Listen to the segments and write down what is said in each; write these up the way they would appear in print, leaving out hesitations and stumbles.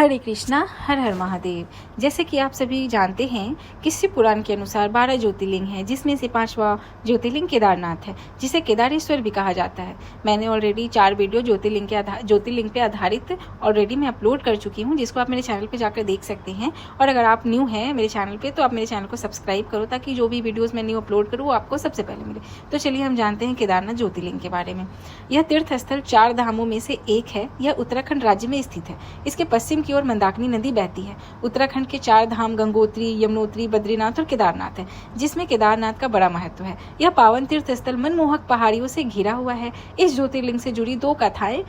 हरे कृष्णा, हर हर महादेव। जैसे कि आप सभी जानते हैं कि शिव पुराण के अनुसार 12 ज्योतिर्लिंग हैं, जिसमें से 5वां ज्योतिर्लिंग केदारनाथ है, जिसे केदारेश्वर भी कहा जाता है। मैंने ऑलरेडी 4 वीडियो ज्योतिर्लिंग पे आधारित ऑलरेडी मैं अपलोड कर चुकी हूं, जिसको आप मेरे चैनल पे जाकर देख सकते हैं। और अगर आप न्यू हैं मेरे चैनल पे तो आप मेरे चैनल को सब्सक्राइब करो, ताकि जो भी वीडियोज़ मैं न्यू अपलोड करूँ वो आपको सबसे पहले मिले। तो चलिए हम जानते हैं केदारनाथ ज्योतिर्लिंग के बारे में। यह तीर्थ स्थल 4 धामों में से एक है। यह उत्तराखंड राज्य में स्थित है। इसके पश्चिम की ओर मंदाकिनी नदी बहती है। उत्तराखंड के 4 धाम गंगोत्री, यमुनोत्री, बद्रीनाथ और केदारनाथ है, जिसमें केदारनाथ का बड़ा महत्व है। यह पावन तीर्थ स्थल मनमोहक पहाड़ियों से घिरा हुआ है। इस ज्योतिर्लिंग से जुड़ी 2 कथाएं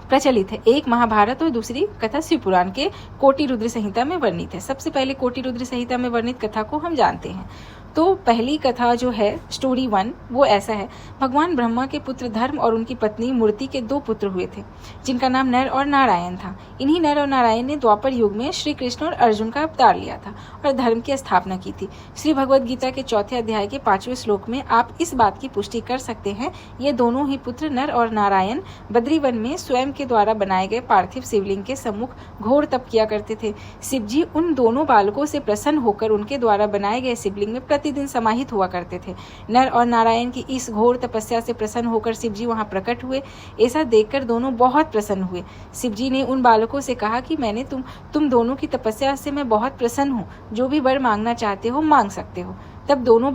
प्रचलित है। एक महाभारत और दूसरी कथा शिव पुराण के कोटि रुद्र संहिता में वर्णित है। सबसे पहले कोटि रुद्र संहिता में वर्णित कथा को हम जानते हैं। तो पहली कथा जो है स्टोरी 1 वो ऐसा है। भगवान ब्रह्मा के पुत्र धर्म और उनकी पत्नी मूर्ति के 2 पुत्र हुए थे, जिनका नाम नर और नारायण था। इन्हीं नर और नारायण ने द्वापर युग में श्री कृष्ण और अर्जुन का अवतार लिया था और धर्म की स्थापना की थी। श्री भगवद गीता के 4थे अध्याय के 5वें श्लोक में आप इस बात की पुष्टि कर सकते हैं। ये दोनों ही पुत्र नर और नारायण बद्रीवन में स्वयं के द्वारा बनाए गए पार्थिव शिवलिंग के सम्मुख घोर तप किया करते थे। शिव जी उन दोनों बालकों से प्रसन्न होकर उनके द्वारा बनाए गए शिवलिंग में प्रतिदिन समाहित हुआ करते थे। नर और नारायण की इस घोर तपस्या से प्रसन्न होकर शिव जी वहां प्रकट हुए। ऐसा देखकर दोनों बहुत प्रसन्न हुए। शिव जी ने उन बालकों से कहा कि मैंने तुम दोनों की तपस्या से मैं बहुत प्रसन्न हूँ। जो भी वर मांगना चाहते हो मांग सकते हो। तब दोनों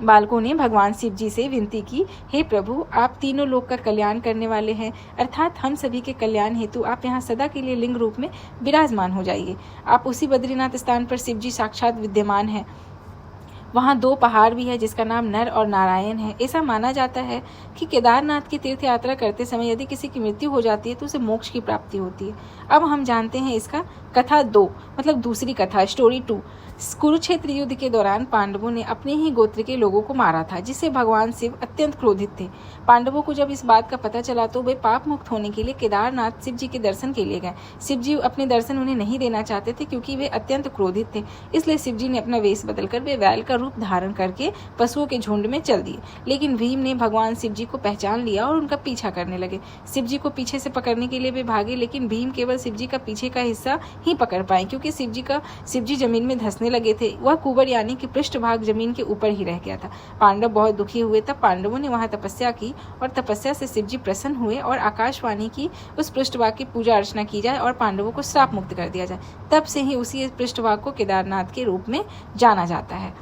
बालकों ने भगवान शिव जी से विनती की, हे प्रभु, आप तीनों लोक का कल्याण करने वाले हैं, अर्थात हम सभी के कल्याण हेतु आप यहाँ सदा के लिए लिंग रूप में विराजमान हो जाइए। आप उसी बद्रीनाथ स्थान पर शिव जी साक्षात विद्यमान हैं। वहाँ 2 पहाड़ भी है, जिसका नाम नर और नारायण है। ऐसा माना जाता है कि केदारनाथ की तीर्थ यात्रा करते समय यदि किसी की मृत्यु हो जाती है तो उसे मोक्ष की प्राप्ति होती है। अब हम जानते हैं इसका कथा 2 मतलब दूसरी कथा स्टोरी 2। कुरुक्षेत्र युद्ध के दौरान पांडवों ने अपने ही गोत्र के लोगों को मारा था, जिससे भगवान शिव अत्यंत क्रोधित थे। पांडवों को जब इस बात का पता चला तो वे पाप मुक्त होने के लिए केदारनाथ शिव जी के दर्शन के लिए गए। शिव जी अपने दर्शन उन्हें नहीं देना चाहते थे, क्योंकि वे अत्यंत क्रोधित थे। इसलिए शिव जी ने अपना वेश बदलकर वे बैल का रूप धारण करके पशुओं के झुंड में चल दिए। लेकिन भीम ने भगवान शिव जी को पहचान लिया और उनका पीछा करने लगे। शिव जी को पीछे से पकड़ने के लिए वे भागे, लेकिन भीम केवल शिव जी का पीछे का हिस्सा ही पकड़ पाए, क्योंकि शिव जी जमीन में धंसने लगे थे। वह कुबर यानी कि पृष्ठभाग जमीन के ऊपर ही रह गया था। पांडव बहुत दुखी हुए। तब पांडवों ने वहां तपस्या की और तपस्या से शिव जी प्रसन्न हुए और आकाशवाणी की उस पृष्ठभाग की पूजा अर्चना की जाए और पांडवों को श्राप मुक्त कर दिया जाए। तब से ही उसी पृष्ठभाग को केदारनाथ के रूप में जाना जाता है।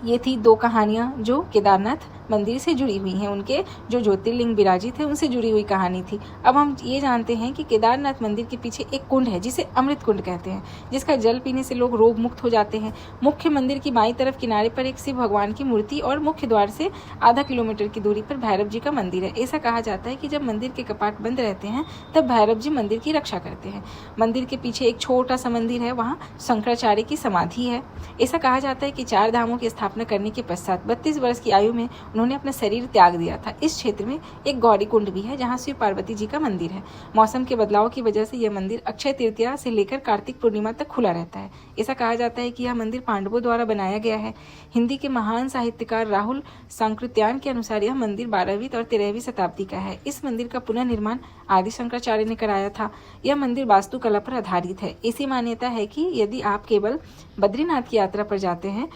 ये थी 2 कहानियाँ जो केदारनाथ मंदिर से जुड़ी हुई हैं। उनके जो ज्योतिर्लिंग विराजित है उनसे जुड़ी हुई कहानी थी। अब हम ये जानते हैं कि केदारनाथ मंदिर के पीछे एक कुंड है, जिसे अमृत कुंड कहते हैं, जिसका जल पीने से लोग रोग मुक्त हो जाते हैं। मुख्य मंदिर की बाईं तरफ किनारे पर एक शिव भगवान की मूर्ति और मुख्य द्वार से आधा किलोमीटर की दूरी पर भैरव जी का मंदिर है। ऐसा कहा जाता है कि जब मंदिर के कपाट बंद रहते हैं तब भैरव जी मंदिर की रक्षा करते हैं। मंदिर के पीछे एक छोटा सा मंदिर है, वहाँ शंकराचार्य की समाधि है। ऐसा कहा जाता है कि 4 धामों की स्थापना करने के पश्चात 32 वर्ष की आयु में उन्होंने अपना शरीर त्याग दिया था। इस क्षेत्र में एक गौरी कुंड भी है, जहां शिव पार्वती जी का मंदिर है। मौसम के बदलाव की वजह से यह मंदिर अक्षय तृतीया से लेकर कार्तिक पूर्णिमा तक खुला रहता है। ऐसा कहा जाता है कि यह मंदिर पांडवों द्वारा बनाया गया है। हिंदी के महान साहित्यकार राहुल सांकृत्यायन के अनुसार यह मंदिर 12वीं और 13वीं शताब्दी का है। इस मंदिर का पुनर्निर्माण आदि शंकराचार्य ने कराया था। यह मंदिर वास्तुकला पर आधारित है। ऐसी मान्यता है कि यदि आप केवल बद्रीनाथ की यात्रा पर जाते हैं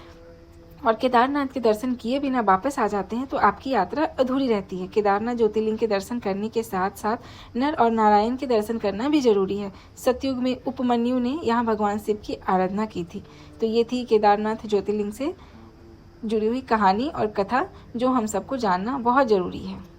और केदारनाथ के दर्शन किए बिना वापस आ जाते हैं तो आपकी यात्रा अधूरी रहती है। केदारनाथ ज्योतिर्लिंग के दर्शन करने के साथ साथ नर और नारायण के दर्शन करना भी जरूरी है। सतयुग में उपमन्यु ने यहाँ भगवान शिव की आराधना की थी। तो ये थी केदारनाथ ज्योतिर्लिंग से जुड़ी हुई कहानी और कथा, जो हम सबको जानना बहुत जरूरी है।